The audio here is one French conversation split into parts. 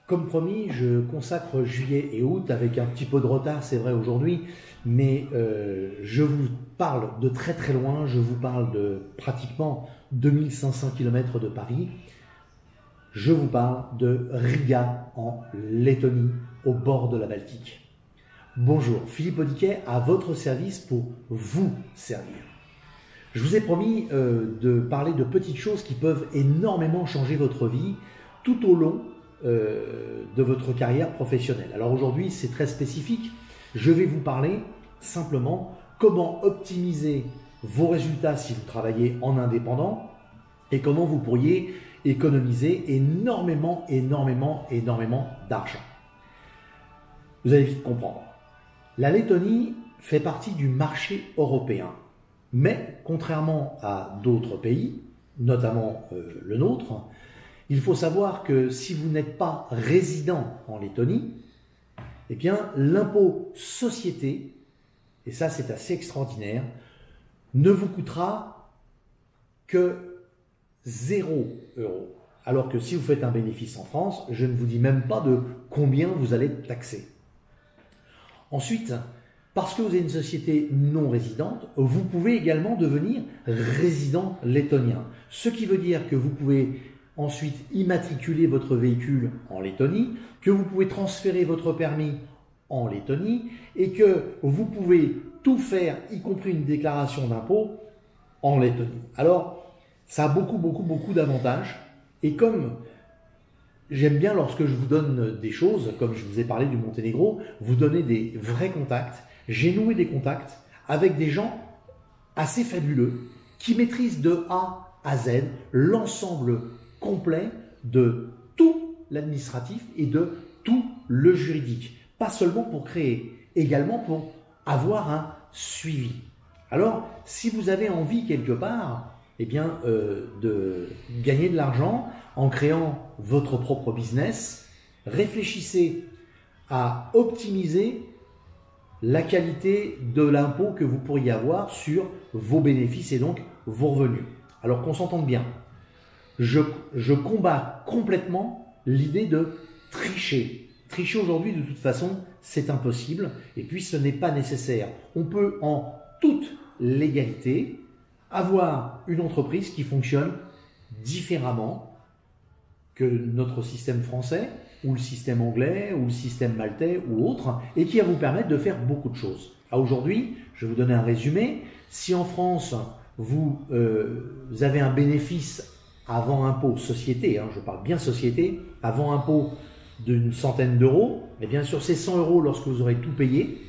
Comme promis, je consacre juillet et août avec un petit peu de retard, c'est vrai aujourd'hui, mais je vous parle de très très loin, je vous parle de pratiquement 2500 km de Paris. Je vous parle de Riga en Lettonie, au bord de la Baltique. Bonjour, Philippe Audiquet à votre service pour vous servir. Je vous ai promis de parler de petites choses qui peuvent énormément changer votre vie tout au long de votre carrière professionnelle. Alors aujourd'hui, c'est très spécifique. Je vais vous parler simplement comment optimiser vos résultats si vous travaillez en indépendant et comment vous pourriez économiser énormément d'argent. Vous allez vite comprendre. La Lettonie fait partie du marché européen, mais contrairement à d'autres pays, notamment le nôtre, il faut savoir que si vous n'êtes pas résident en Lettonie, eh bien l'impôt société, et ça c'est assez extraordinaire, ne vous coûtera que 0 €. Alors que si vous faites un bénéfice en France, je ne vous dis même pas de combien vous allez taxer. Ensuite, parce que vous avez une société non résidente, vous pouvez également devenir résident lettonien. Ce qui veut dire que vous pouvez ensuite immatriculer votre véhicule en Lettonie, que vous pouvez transférer votre permis en Lettonie et que vous pouvez tout faire, y compris une déclaration d'impôt, en Lettonie. Alors, ça a beaucoup d'avantages et comme j'aime bien lorsque je vous donne des choses, comme je vous ai parlé du Monténégro, vous donner des vrais contacts. J'ai noué des contacts avec des gens assez fabuleux qui maîtrisent de A à Z l'ensemble complet de tout l'administratif et de tout le juridique. Pas seulement pour créer, également pour avoir un suivi. Alors, si vous avez envie quelque part eh bien, de gagner de l'argent en créant votre propre business, réfléchissez à optimiser la qualité de l'impôt que vous pourriez avoir sur vos bénéfices et donc vos revenus. Alors qu'on s'entende bien, je combats complètement l'idée de tricher. Tricher aujourd'hui, de toute façon, c'est impossible et puis ce n'est pas nécessaire. On peut en toute légalité avoir une entreprise qui fonctionne différemment que notre système français ou le système anglais ou le système maltais ou autre et qui va vous permettre de faire beaucoup de choses. Aujourd'hui, je vais vous donner un résumé. Si en France, vous avez un bénéfice avant impôt société, je parle bien société, avant impôt d'une centaine d'euros, et bien sur ces 100 €, lorsque vous aurez tout payé,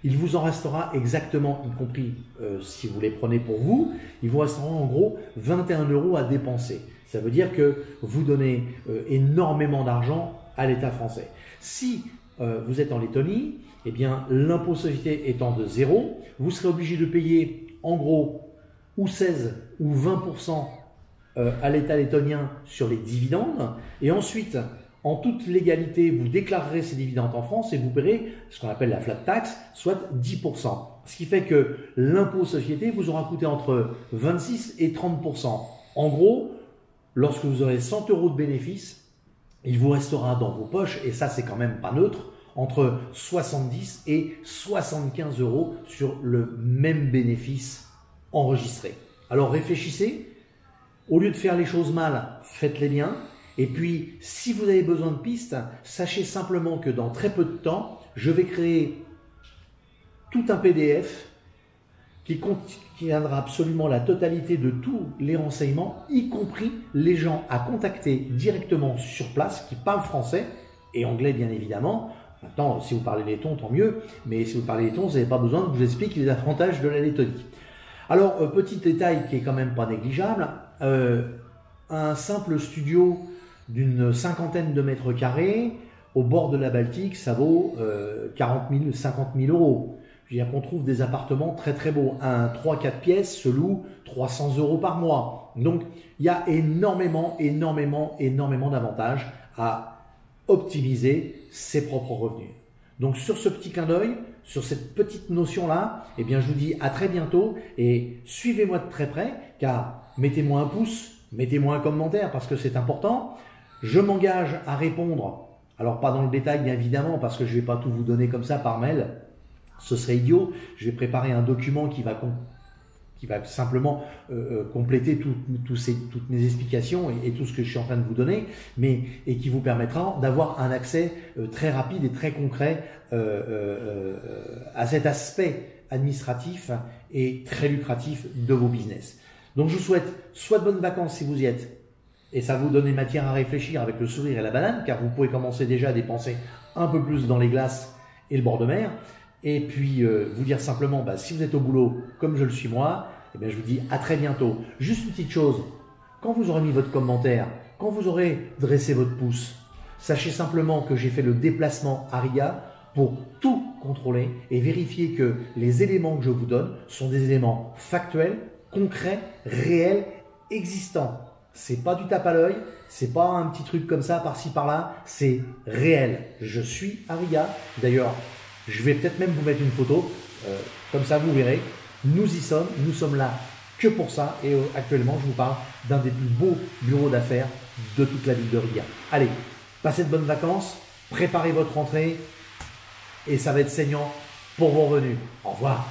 il vous en restera exactement, y compris si vous les prenez pour vous, il vous restera en gros 21 € à dépenser. Ça veut dire que vous donnez énormément d'argent à l'État français. Si vous êtes en Lettonie, eh bien l'impôt société étant de 0, vous serez obligé de payer en gros ou 16 ou 20% à l'État lettonien sur les dividendes et ensuite en toute légalité, vous déclarerez ces dividendes en France et vous paierez ce qu'on appelle la flat tax, soit 10%. Ce qui fait que l'impôt société vous aura coûté entre 26 et 30%. En gros, lorsque vous aurez 100 € de bénéfices, il vous restera dans vos poches, et ça c'est quand même pas neutre, entre 70 et 75 € sur le même bénéfice enregistré. Alors réfléchissez, au lieu de faire les choses mal, faites-les bien. Et puis, si vous avez besoin de pistes, sachez simplement que dans très peu de temps, je vais créer tout un PDF qui contiendra absolument la totalité de tous les renseignements, y compris les gens à contacter directement sur place qui parlent français et anglais bien évidemment. Maintenant, si vous parlez letton, tant mieux, mais si vous parlez letton, vous n'avez pas besoin que je vous explique les avantages de la Lettonie. Alors, petit détail qui est quand même pas négligeable, un simple studio d'une cinquantaine de mètres carrés au bord de la Baltique, ça vaut 40 000, 50 000 €. Je veux dire qu'on trouve des appartements très beaux. Un 3-4 pièces se loue 300 € par mois. Donc, il y a énormément d'avantages à optimiser ses propres revenus. Donc, sur ce petit clin d'œil, sur cette petite notion-là, eh bien, je vous dis à très bientôt et suivez-moi de très près car mettez-moi un pouce, mettez-moi un commentaire parce que c'est important. Je m'engage à répondre Alors pas dans le détail bien évidemment parce que je ne vais pas tout vous donner comme ça par mail, ce serait idiot. Je vais préparer un document qui va simplement compléter toutes mes explications et tout ce que je suis en train de vous donner, et qui vous permettra d'avoir un accès très rapide et très concret à cet aspect administratif et très lucratif de vos business. Donc je vous souhaite soit de bonnes vacances si vous y êtes, et ça vous donne matière à réfléchir avec le sourire et la banane, car vous pouvez commencer déjà à dépenser un peu plus dans les glaces et le bord de mer. Et puis vous dire simplement, si vous êtes au boulot comme je le suis moi, eh bien, je vous dis à très bientôt. Juste une petite chose, quand vous aurez mis votre commentaire, quand vous aurez dressé votre pouce, sachez simplement que j'ai fait le déplacement ARIA pour tout contrôler et vérifier que les éléments que je vous donne sont des éléments factuels, concrets, réels, existants. C'est pas du tape à l'œil, c'est pas un petit truc comme ça par-ci par-là, c'est réel. Je suis ARIA. D'ailleurs, je vais peut-être même vous mettre une photo, comme ça vous verrez. Nous sommes là que pour ça, et actuellement je vous parle d'un des plus beaux bureaux d'affaires de toute la ville de Riga. Allez, passez de bonnes vacances, préparez votre rentrée et ça va être saignant pour vos revenus. Au revoir.